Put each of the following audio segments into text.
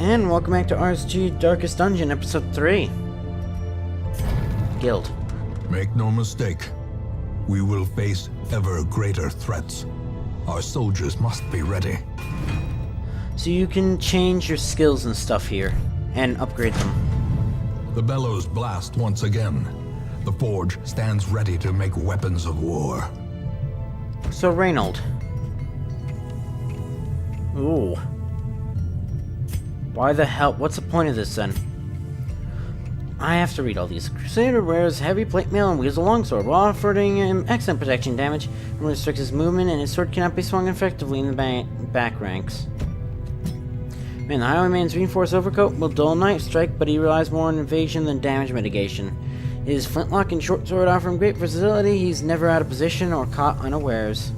And welcome back to RSG Darkest Dungeon Episode 3. Guild. Make no mistake, we will face ever greater threats. Our soldiers must be ready. So you can change your skills and stuff here, and upgrade them. The bellows blast once again. The forge stands ready to make weapons of war. So Reynold. Ooh. Why the hell? What's the point of this then? I have to read all these. Crusader wears heavy plate mail and wields a longsword while offering him excellent protection damage and restricts his movement, and his sword cannot be swung effectively in the back ranks. Man, the Highwayman's reinforced overcoat will dull knife strike, but he relies more on evasion than damage mitigation. His flintlock and short sword offer him great versatility. He's never out of position or caught unawares.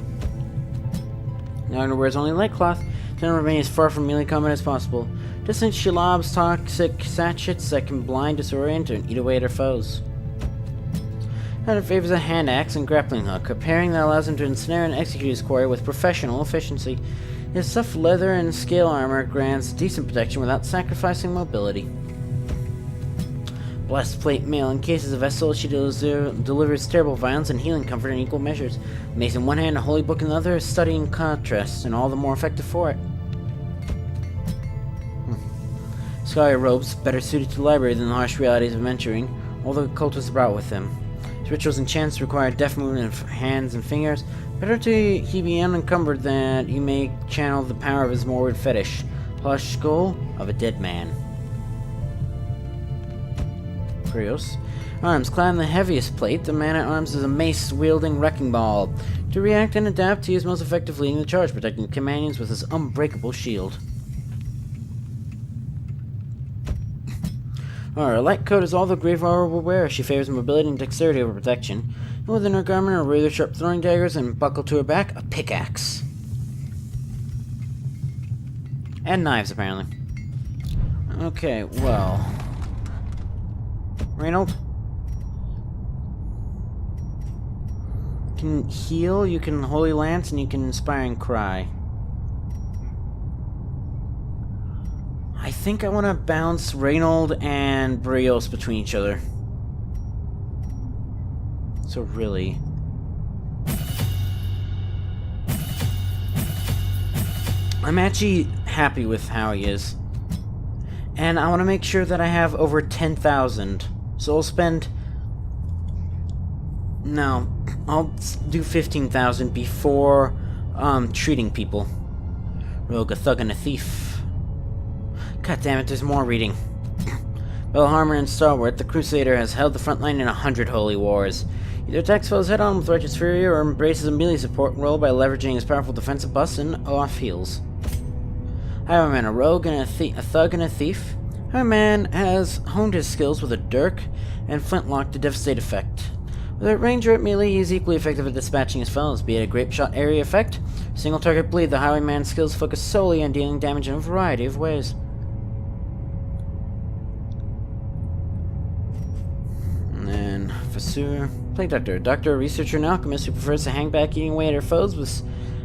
Now wears only light cloth to remain as far from melee combat as possible. Distant she lobs toxic sachets that can blind, disorient, and eat away at her foes. Hunter favors a hand axe and grappling hook, a pairing that allows him to ensnare and execute his quarry with professional efficiency. His soft leather and scale armor grants decent protection without sacrificing mobility. Blessed plate mail encases a vessel. She delivers terrible violence and healing comfort in equal measures. Makes in one hand a holy book in the other, studying contrast, and all the more effective for it. Scholar robes, better suited to the library than the harsh realities of adventuring, all the cultists brought with him. His rituals and chants require deft movement of hands and fingers. Better to he be unencumbered that you may channel the power of his morbid fetish. Plush skull of a dead man. Krios. Arms. Clad in the heaviest plate, the man-at-arms is a mace-wielding wrecking ball. To react and adapt, he is most effective leading the charge, protecting companions with his unbreakable shield. Her light coat is all the grave robber will wear. She favors mobility and dexterity over protection. And within her garment are rather sharp throwing daggers, and buckled to her back, a pickaxe. And knives, apparently. Okay, well... Reynold? You can heal, you can Holy Lance, and you can Inspiring Cry. I think I want to bounce Reynold and Brios between each other. So really... I'm actually happy with how he is. And I want to make sure that I have over 10,000. So I'll spend... No, I'll do 15,000 before treating people. Rogue, a thug, and a thief. God damn it, there's more reading. Belharmer and Stalwart, the Crusader has held the front line in 100 holy wars. Either attacks foes head-on with righteous fury or embraces a melee support role by leveraging his powerful defensive buffs and off heals. Highwayman, a rogue and a thug and a thief. Highwayman has honed his skills with a dirk and flintlock to devastate effect. With a ranger at melee, he is equally effective at dispatching his foes, be it a grape shot area effect, single target bleed. The Highwayman's skills focus solely on dealing damage in a variety of ways. Fasur, Plague Doctor. Doctor, a researcher and alchemist who prefers to hang back eating away at her foes with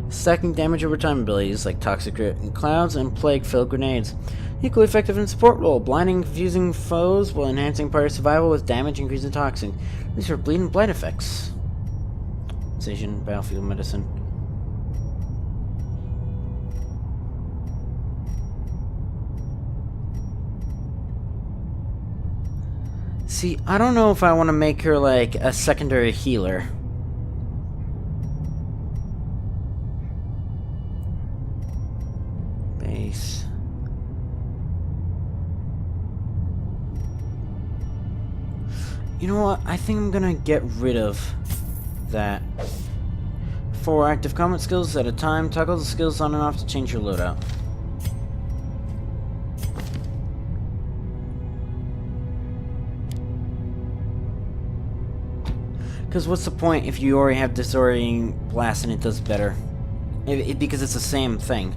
stacking damage over time abilities like Toxic Clouds and Plague-filled grenades. Equally effective in support role, blinding, confusing foes while enhancing party survival with damage increasing toxic. These are bleed and blight effects. Station, battlefield medicine. See, I don't know if I want to make her, like, a secondary healer. Base. You know what? I think I'm gonna get rid of that. 4 active combat skills at a time. Toggle the skills on and off to change your loadout. Because what's the point if you already have Disorienting Blast and it does better? Because it's the same thing.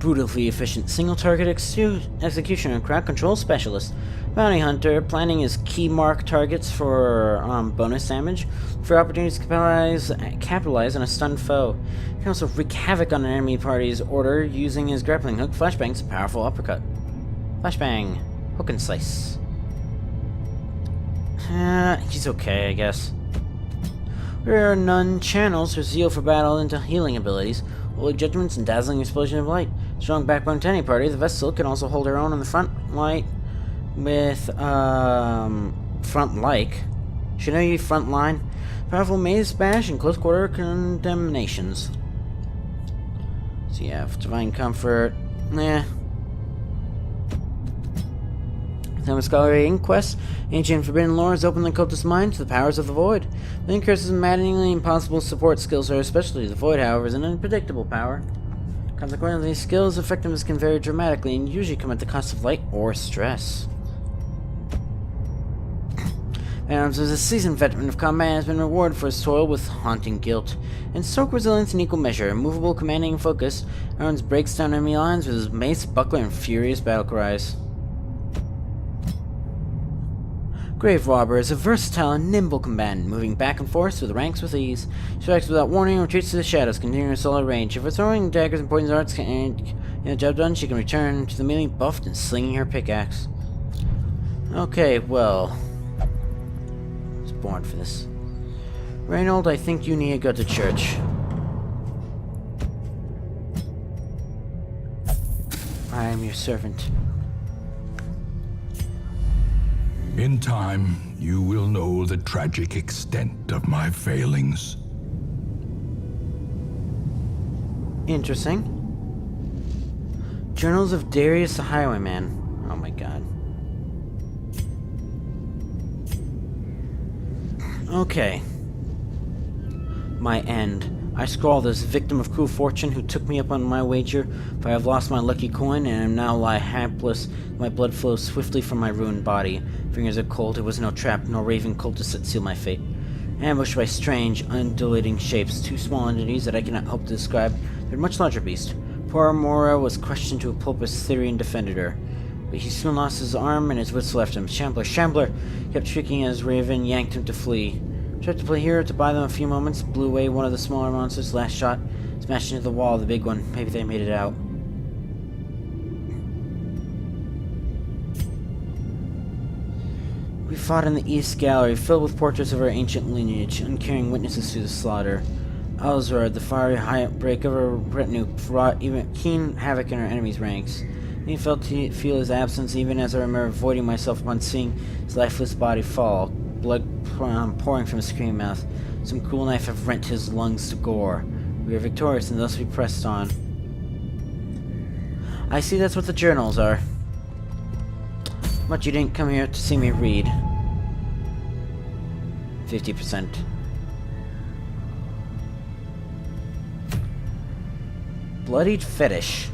brutally efficient single-target executioner and crowd control specialist. Bounty hunter, planning his key mark targets for bonus damage, for opportunities to capitalize on a stunned foe. He can also wreak havoc on an enemy party's order using his grappling hook, flashbang's a powerful uppercut. Flashbang, hook and slice. He's okay, I guess. Rare Nun channels her zeal for battle into healing abilities, holy judgments, and dazzling explosion of light. Strong backbone to any party, the Vestal can also hold her own on the front light with, front like. Should I use front line? Powerful maze bash and close quarter condemnations. So yeah, divine comfort. Nah. Time of scholarly inquest, ancient forbidden lore has opened the cultist's mind to the powers of the void. The curses and maddeningly impossible support skills are especially the void, however, is an unpredictable power. Consequently, these skills' effectiveness can vary dramatically and usually come at the cost of light or stress. Adams is a seasoned veteran of combat and has been rewarded for his toil with haunting guilt. And stoke resilience in equal measure, immovable, commanding, and focused, Adams breaks down enemy lines with his mace, buckler, and furious battle cries. Grave Robber is a versatile and nimble combatant, moving back and forth through the ranks with ease. She strikes without warning and retreats to the shadows, continuing her solid range. If her throwing daggers and poison darts can't get the job done, she can return to the melee buffed and slinging her pickaxe. Okay, well, I was born for this. Reynold, I think you need to go to church. I am your servant. In time, you will know the tragic extent of my failings. Interesting. Journals of Darius the Highwayman. Oh my god. Okay. My end. I scrawled as victim of cruel fortune who took me up on my wager, for I have lost my lucky coin and am now lie hapless. My blood flows swiftly from my ruined body. Fingers are cold, it was no trap, nor raving cultists that seal my fate. Ambushed by strange, undulating shapes, two small entities that I cannot hope to describe, they're much larger beast. Poor Mora was crushed into a pulp as Therian defended her. But he soon lost his arm and his wits left him. Shambler, Shambler! Kept shrieking as Raven yanked him to flee. Tried to play hero to buy them a few moments, blew away one of the smaller monsters, last shot, smashed into the wall, the big one. Maybe they made it out. We fought in the East Gallery, filled with portraits of our ancient lineage, uncaring witnesses to the slaughter. Alzrad, the fiery outbreak of our retinue, wrought even keen havoc in our enemies' ranks. I felt to feel his absence even as I remember avoiding myself upon seeing his lifeless body fall, blood pouring from his screaming mouth. Some cruel knife have rent his lungs to gore. We are victorious, and thus we pressed on. I see that's what the journals are. But you didn't come here to see me read. 50%. Bloodied fetish.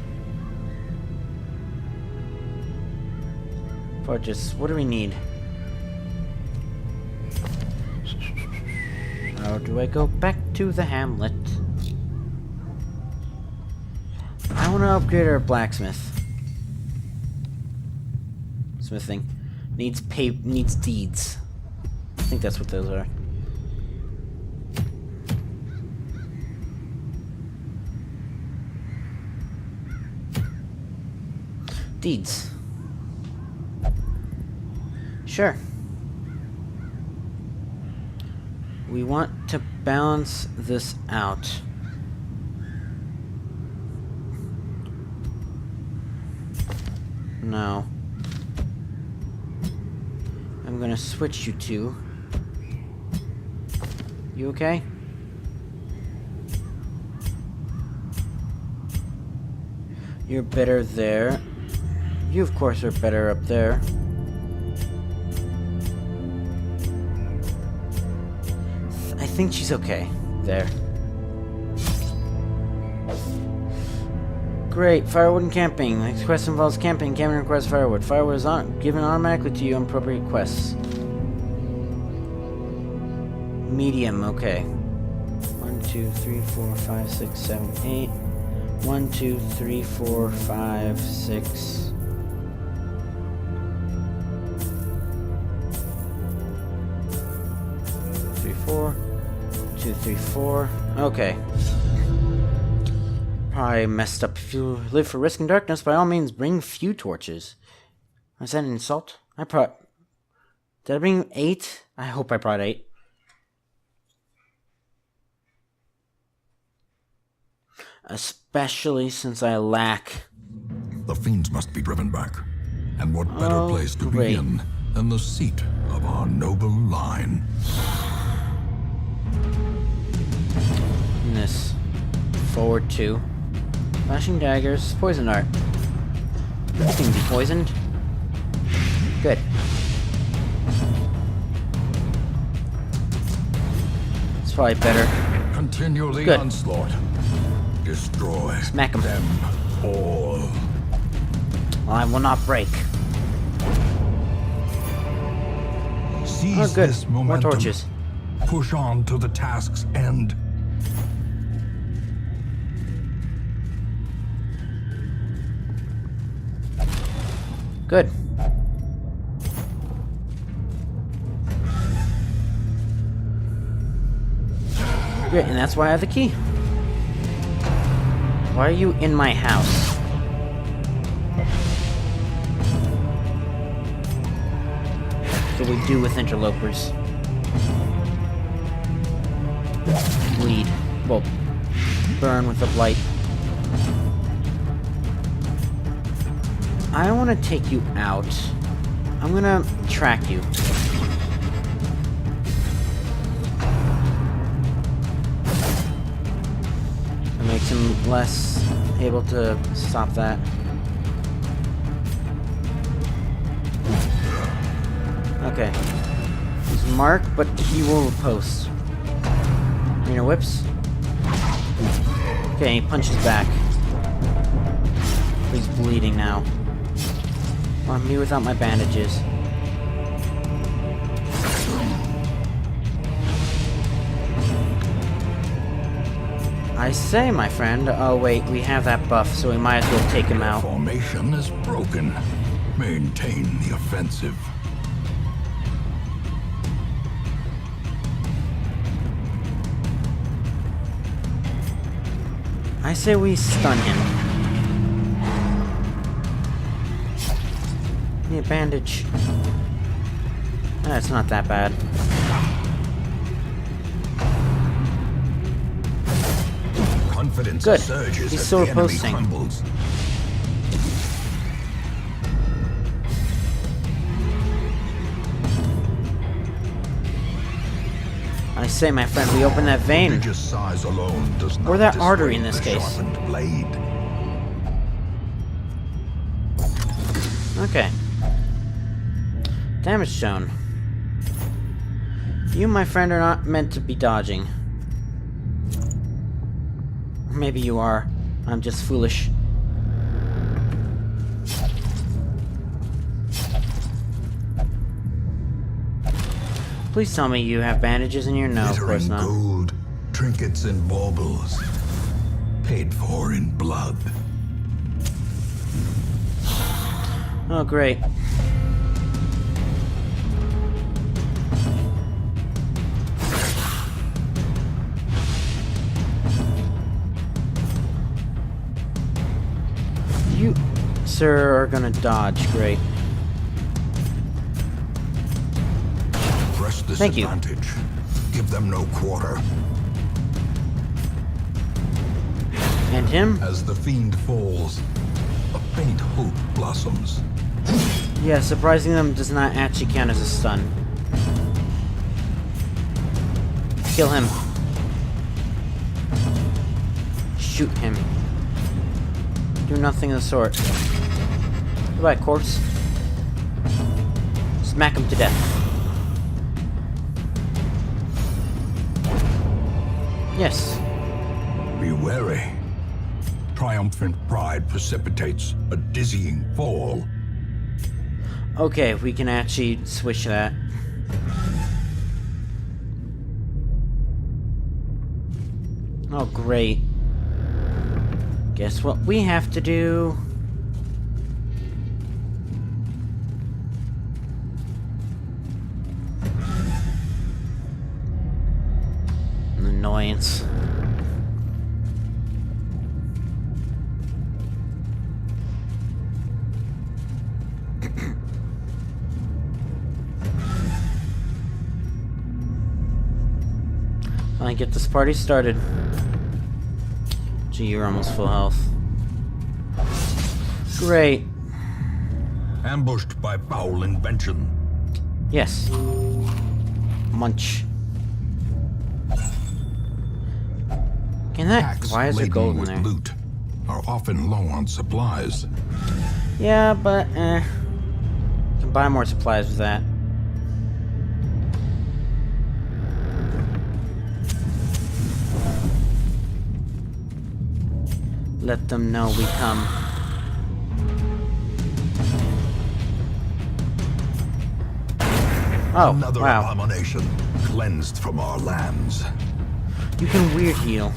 Fortress, what do we need? How do I go back to the hamlet? I want to upgrade our blacksmith. Smithing. Needs deeds. I think that's what those are. Deeds. Sure. We want to balance this out. No. I'm gonna switch you two. You okay? You're better there. You, of course, are better up there. I think she's okay. There. Great. Firewood and camping. Next quest involves camping. Camping requires firewood. Firewood is given automatically to you on appropriate quests. Medium. Okay. 1, 2, 3, 4, 5, 6, 7, 8. 1, 2, 3, 4, 5, 6. Three, 4. 2, 3, 4. Okay. Probably messed up. If you live for risk and darkness, by all means, bring few torches. Was that an insult? Did I bring 8? I hope I brought 8. Especially since I lack... The fiends must be driven back. And what better place to begin than the seat of our noble line? This. Forward 2. Flashing daggers. Poison dart. You can be poisoned. Good. It's probably better. Continue the Good. onslaught. Destroy Smack 'em. them all. I will not break. Seize Oh, good. this More momentum. torches. Push on to the task's end. Good. Great, and that's why I have the key. Why are you in my house? What do we do with interlopers? Bleed. Well, burn with the blight. I want to take you out. I'm gonna track you. It makes him less able to stop that. Okay. He's marked, but he will riposte. Arena whips. Okay, he punches back. He's bleeding now. On me without my bandages. I say, my friend. Oh wait, we have that buff, so we might as well take him out. Formation is broken. Maintain the offensive. I say we stun him. Need a bandage. That's not that bad. Confidence Good. surges He's as still the enemy riposting. crumbles. I say, my friend, we open that vein. Prodigious size alone does not Or that artery in dissuade this the case. sharpened blade. Okay. Damage zone. You, my friend, are not meant to be dodging. Or maybe you are. I'm just foolish. Please tell me you have bandages in your... No, of course Glittering not. gold, trinkets and baubles, paid for in blood. Oh, great. You, sir, are gonna dodge. Great. Press this Thank you. advantage. Give them no quarter. And him? As the fiend falls, a faint hope blossoms. Yeah, surprising them does not actually count as a stun. Kill him. Shoot him. Do nothing of the sort. Goodbye, corpse. Smack him to death. Yes. Be wary. Triumphant pride precipitates a dizzying fall. Okay, we can actually switch that. Oh, great. Guess what we have to do? An annoyance. I get this party started. Gee, you're almost full health. Great. Ambushed by foul invention. Yes. Munch. Can that? Packs Why is there laden gold in with there? loot are often low on supplies. Yeah, but can buy more supplies with that. Let them know we come. Oh, Another wow. abomination cleansed from our lands. You can weird heal.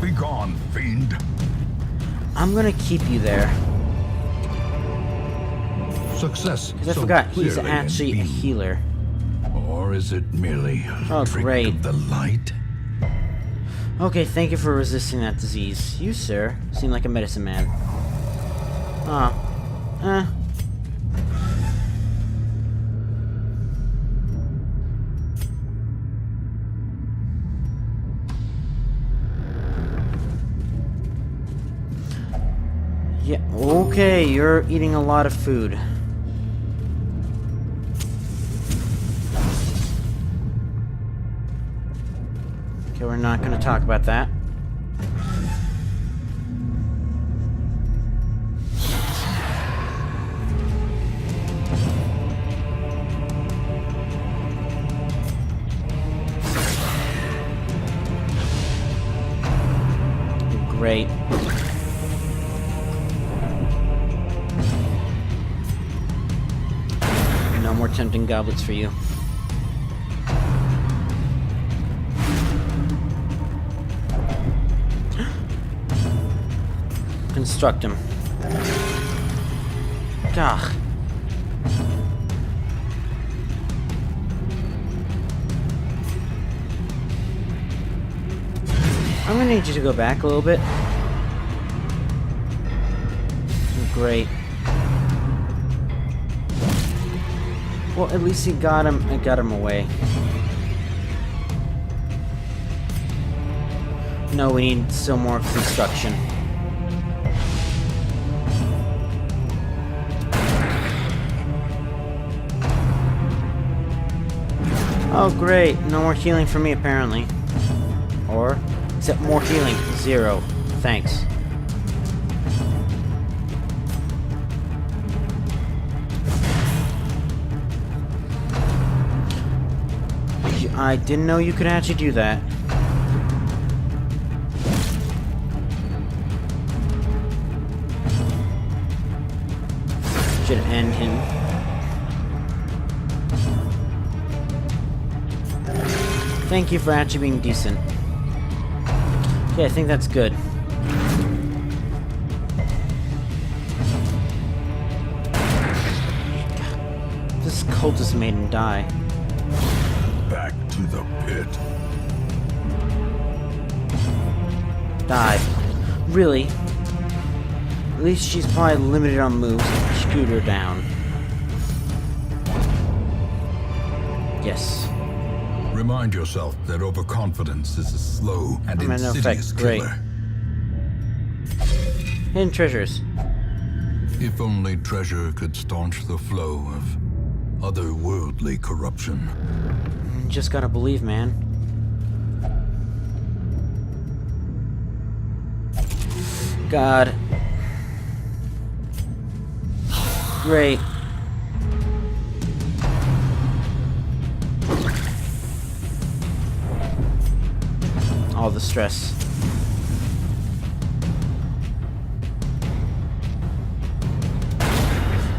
Be gone, fiend. I'm gonna keep you there. Success. Because I so forgot, he's clearly actually a in view. healer. Or is it merely a Oh, trick great. of the light? Okay, thank you for resisting that disease. You, sir, seem like a medicine man. Yeah, okay, you're eating a lot of food. Okay, we're not going to talk about that. Great. No more tempting goblets for you. Construct him. Gah. I'm gonna need you to go back a little bit. Great. Well, at least he got him. I got him away. No, we need still more construction. Oh, great. No more healing for me, apparently. Or, except more healing. 0. Thanks. I didn't know you could actually do that. Should end him. Thank you for actually being decent. Okay, I think that's good. This cultist made him die. Back to the pit. Die. Really? At least she's probably limited on moves. Shoot her down. Yes. Remind yourself that overconfidence is a slow and no insidious effect. Great. killer. Hidden treasures. If only treasure could staunch the flow of otherworldly corruption. You just gotta believe, man. God. Great. All the stress.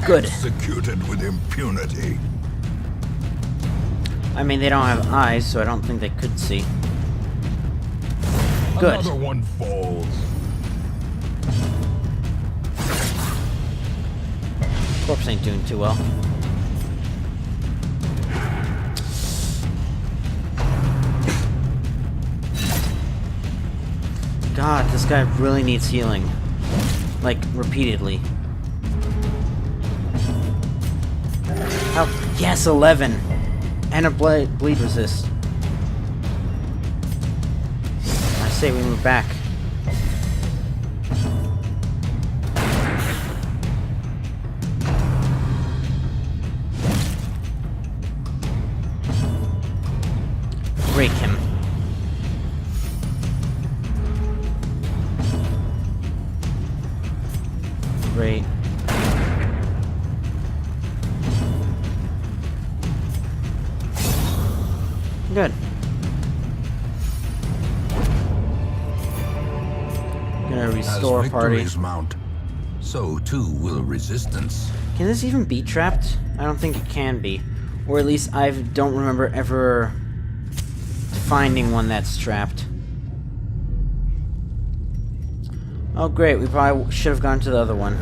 Good. Executed with impunity. I mean, they don't have eyes, so I don't think they could see. Good. Another one falls. Corpse ain't doing too well. God, this guy really needs healing. Like, repeatedly. Oh, yes, 11! And a bleed resist. I say we move back. Break him. Great. Good. Gonna restore As party. victories mount, so too will resistance. Can this even be trapped? I don't think it can be. Or at least I don't remember ever finding one that's trapped. Oh great, we probably should have gone to the other one.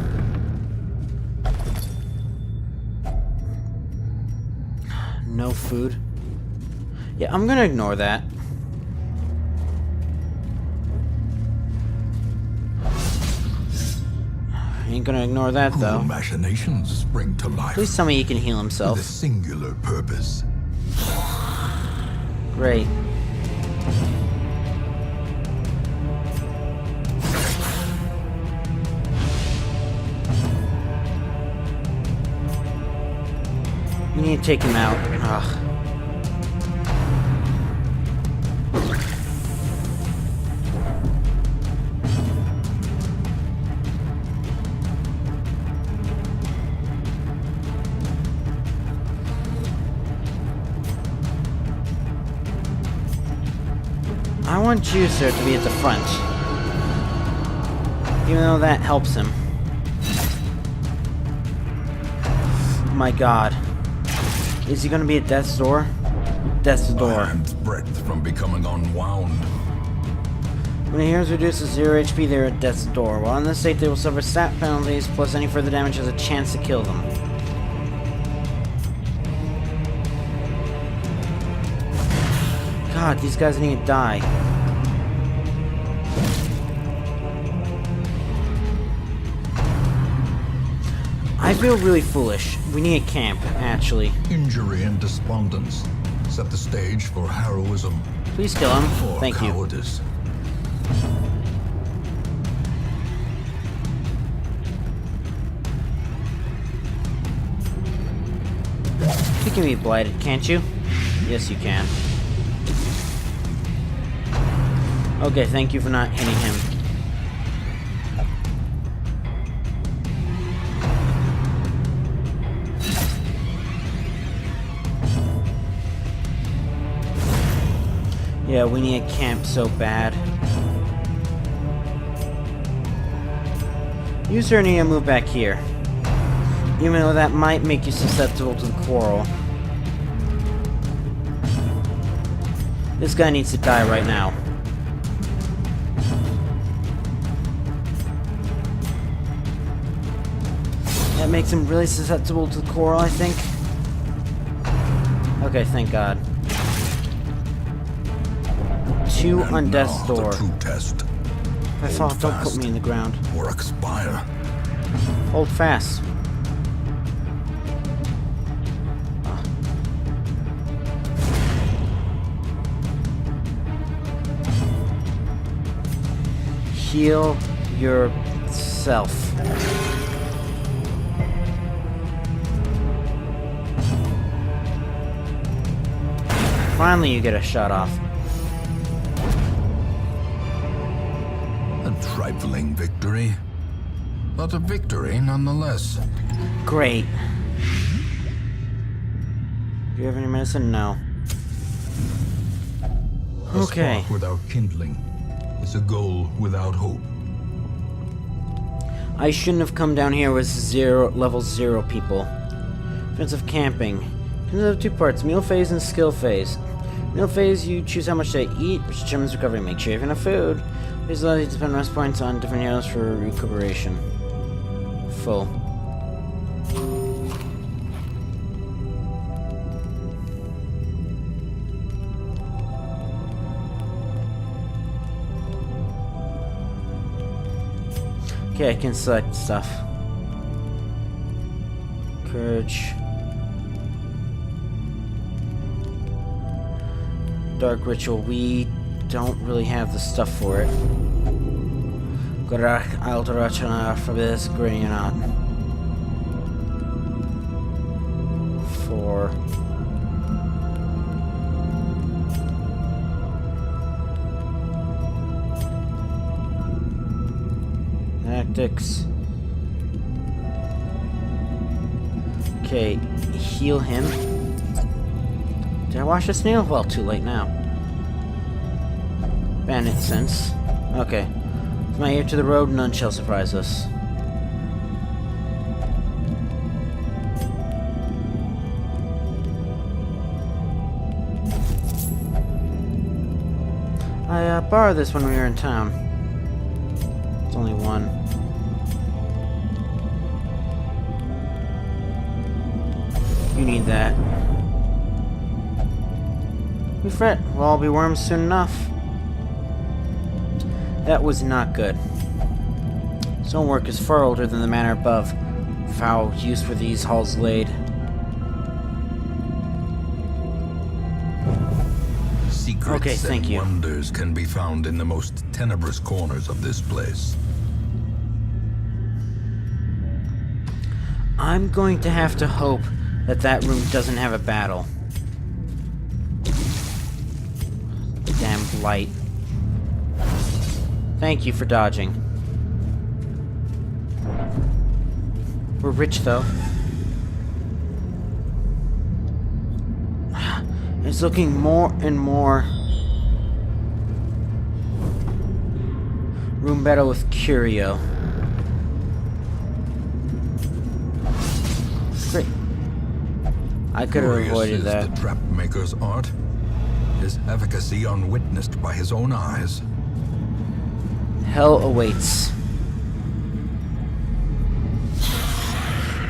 No food. Yeah, I'm gonna ignore that. Ain't gonna ignore that though. Cruel machinations spring to life. Please tell me he can heal With a himself. singular purpose. Great. We need to take him out. Ugh. I want Juicer to be at the front. Even though that helps him. Oh my god. Is he gonna be at Death's Door? Death's Door. A hand's breadth from becoming unwound. When a heroes reduces 0 HP, they're at Death's Door. While in this state, they will suffer stat penalties, plus any further damage has a chance to kill them. God, these guys need to die. I feel really foolish. We need a camp, actually. Injury and despondence set the stage for heroism. Please kill him. Or Thank you. cowardice. You can be blighted, can't you? Yes, you can. Okay, thank you for not hitting him. Yeah, we need a camp so bad. You sir need to move back here. Even though that might make you susceptible to the quarrel. This guy needs to die right now. That makes him really susceptible to the quarrel, I think. Okay, thank God. 2 And on Death's now Door. the true test. I thought, Hold don't put fast me in the ground. Or expire. Hold fast. Heal yourself. Finally, you get a shot off. A trifling victory, but a victory nonetheless. Great. Do you have any medicine? No. A Okay. spark without kindling is a goal without hope. I shouldn't have come down here with level 0 people. Defensive camping. Consists of 2 parts, meal phase and skill phase. Meal phase, you choose how much to eat, which determines recovery. Make sure you have enough food. These allow you to spend rest points on different heroes for recuperation. Full. Okay, I can select stuff. Courage. Dark Ritual. We don't really have the stuff for it. Gorak Altarachana for this green or not. 4. Tactics. Okay, heal him. Did I wash this nail? Well, too late now. Bandit sense. Okay. From my ear to the road, none shall surprise us. I borrowed this when we were in town. It's only one. You need that. We fret. We'll all be worms soon enough. That was not good. Stonework is far older than the manor above. Foul use were these halls laid. Secrets and wonders can be found in the most tenebrous corners of this place. I'm going to have to hope that that room doesn't have a battle. Damn light. Thank you for dodging. We're rich, though. It's looking more and more... Room battle with Curio. Great. I could have avoided that. The trap maker's art. His efficacy unwitnessed by his own eyes. Hell awaits.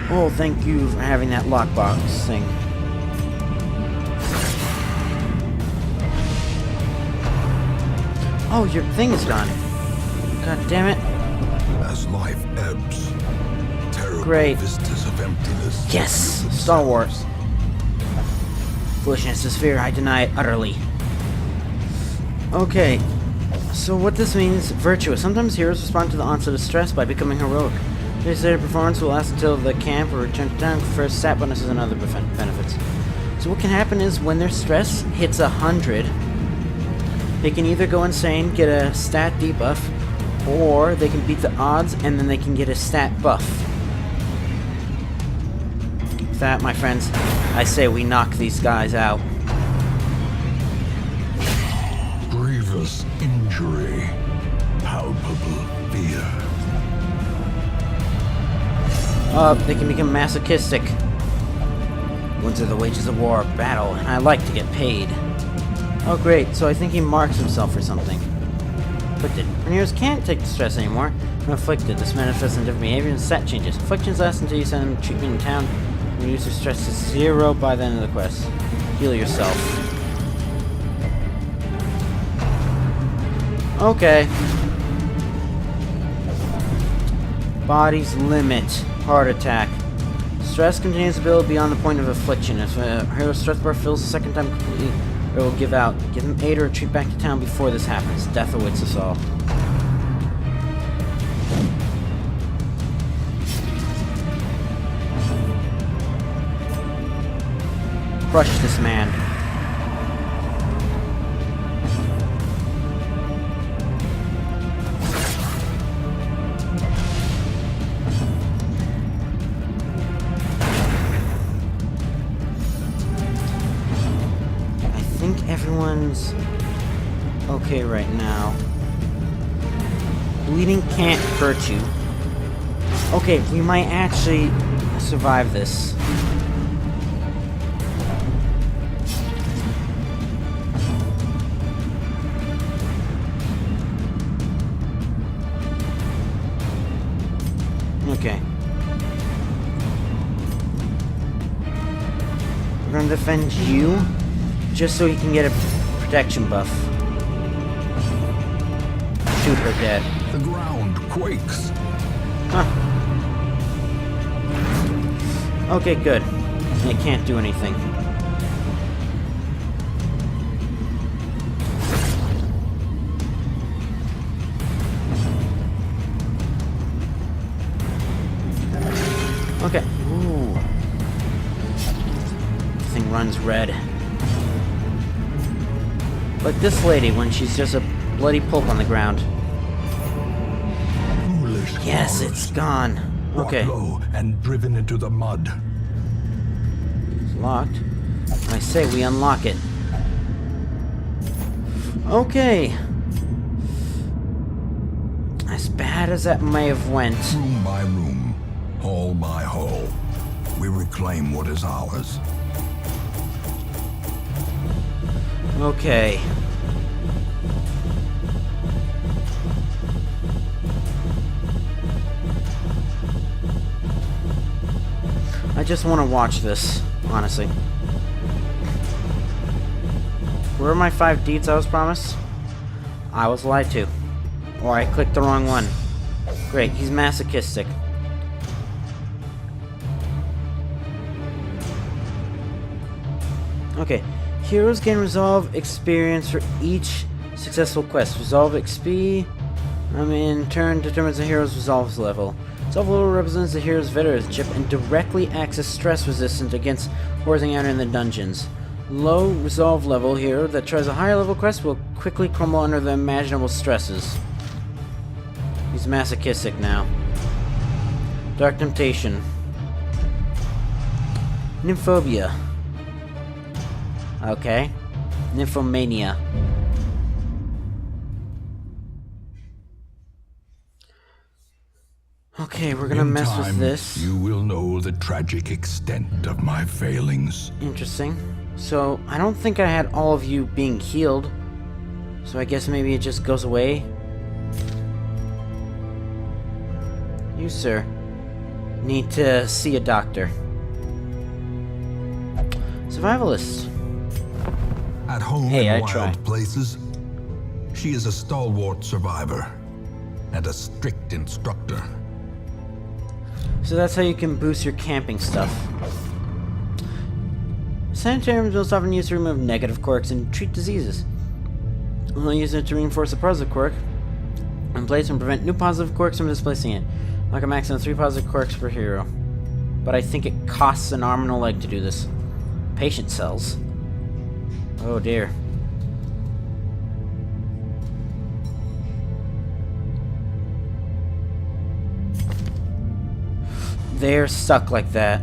Oh, thank you for having that lockbox thing. Oh, your thing is gone. God damn it. As life ebbs, terrible Great. vistas of emptiness. Yes! Star Wars. Foolishness is fear, I deny it utterly. Okay. So what this means, virtuous. Sometimes heroes respond to the onset of stress by becoming heroic. They say their performance will last until the camp or return to town for stat bonuses and other benefits. So what can happen is when their stress hits 100, they can either go insane, get a stat debuff, or they can beat the odds and then they can get a stat buff. With that, my friends, I say we knock these guys out. Grievous injury, palpable fear. They can become masochistic. Wounds are the wages of war, battle, and I like to get paid. Oh great, so I think he marks himself for something. Afflicted. Heroes can't take the stress anymore. From afflicted, this manifests in different behavior and stat changes. Afflictions last until you send them treatment in town. Reduce your stress to 0 by the end of the quest. Heal yourself. Okay. Body's limit. Heart attack. Stress continues to build beyond the point of affliction. If a hero's stress bar fills the second time completely, it will give out. Give them aid or retreat back to town before this happens. Death awaits us all. Crush this man. I think everyone's okay right now. Bleeding can't hurt you. Okay, we might actually survive this. defend you, just so he can get a protection buff. Shoot her dead. The ground quakes. Huh. Okay, good. It can't do anything. Okay. Ooh. This thing runs red. Like this lady when she's just a bloody pulp on the ground. Foolish Yes, horrors. it's gone. Okay. Brought low and driven into the mud. It's locked. I say we unlock it. Okay. As bad as that may have went. Room by room, hall by hall, we reclaim what is ours. Okay. I just want to watch this, honestly. Where are my 5 deeds I was promised? I was lied to. Or I clicked the wrong one. Great, he's masochistic. Okay, heroes gain resolve experience for each successful quest. Resolve XP, in turn determines the hero's resolve level. Resolve level represents the hero's veteranship and directly acts as stress resistant against horrors encountered in the dungeons. Low resolve level hero that tries a higher level quest will quickly crumble under the imaginable stresses. He's masochistic now. Dark Temptation. Nymphobia. Okay. Nymphomania. Okay, we're gonna mess with this. You will know the tragic extent of my failings. Interesting. So, I don't think I had all of you being healed. So I guess maybe it just goes away. You, sir, need to see a doctor. Survivalist. At home Hey, in I wild try. places, she is a stalwart survivor and a strict instructor. So that's how you can boost your camping stuff. Sanitariums most often used to remove negative quirks and treat diseases. We'll use it to reinforce a positive quirk in place and prevent new positive quirks from displacing it. Like a maximum of 3 positive quirks per hero. But I think it costs an arm and a leg to do this. Patient cells. Oh dear. They're stuck like that.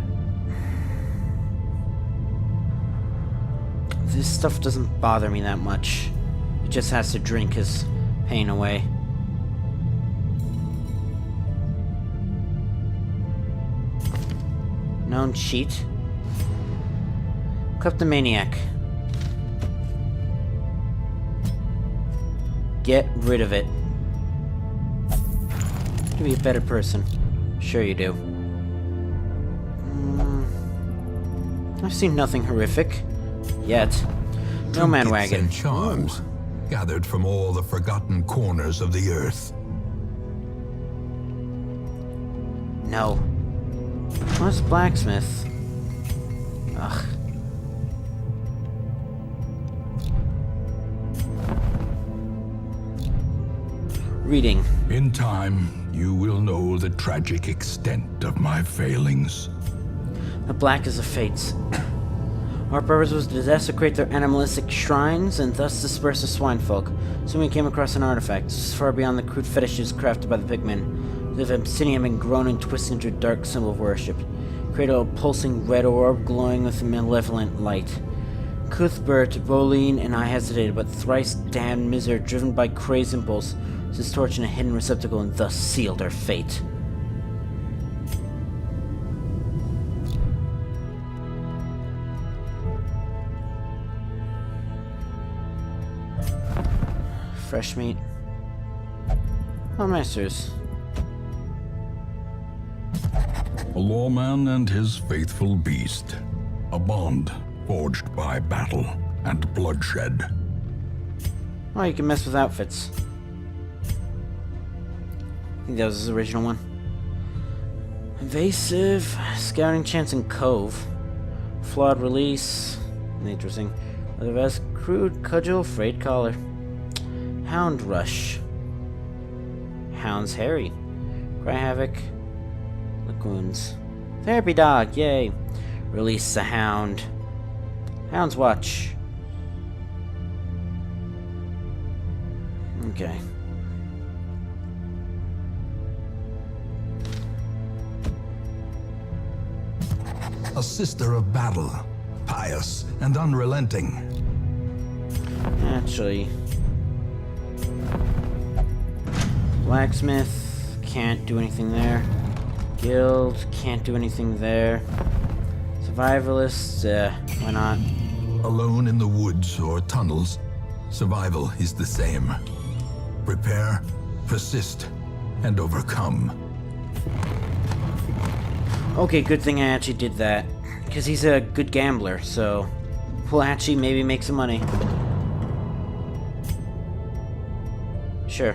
This stuff doesn't bother me that much. It just has to drink his pain away. Known cheat. Kleptomaniac. Get rid of it. To be a better person. Sure you do. I've seen nothing horrific. Yet. No man Trinkets wagon. and charms gathered from all the forgotten corners of the earth. No. What's blacksmith? Ugh. Reading. In time, you will know the tragic extent of my failings. The black is the fates. Our purpose was to desecrate their animalistic shrines and thus disperse the swine folk. Soon we came across an artifact, far beyond the crude fetishes crafted by the pigmen. The obsidian had been grown and twisted into a dark symbol of worship. Created a pulsing red orb glowing with a malevolent light. Cuthbert, Boline, and I hesitated, but thrice damned miser, driven by crazed impulse, was his torch in a hidden receptacle and thus sealed our fate. Fresh meat. Oh, masters. A lawman and his faithful beast. A bond forged by battle and bloodshed. Oh, you can mess with outfits. I think that was his original one. Evasive, scouting chance and cove. Flawed release. Interesting. Other vest, crude, cudgel, frayed collar. Hound rush. Hound's hairy. Cry havoc. Lagoons. Therapy dog, yay. Release the hound. Hound's watch. Okay. A sister of battle, pious and unrelenting. Actually, blacksmith can't do anything there. Guild can't do anything there. Survivalists, why not? Alone in the woods or tunnels, survival is the same. Prepare, persist, and overcome. Okay, good thing I actually did that. Because he's a good gambler, so we'll actually maybe make some money. Sure.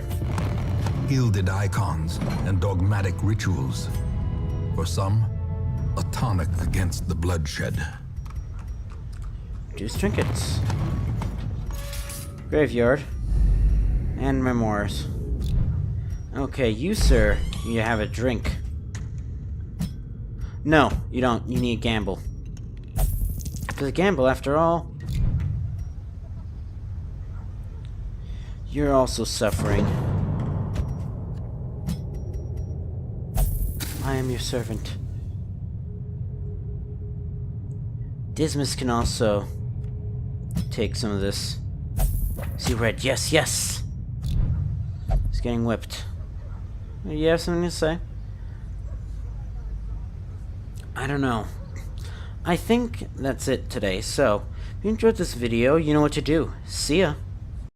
Gilded icons and dogmatic rituals. For some, a tonic against the bloodshed. Juice trinkets. Graveyard. And memoirs. Okay, you, sir, you have a drink. No, you don't. You need to gamble. Because gamble, after all, you're also suffering. I am your servant. Dismas can also take some of this. See red, yes, yes! He's getting whipped. You have something to say? I don't know. I think that's it today, so if you enjoyed this video, you know what to do. See ya!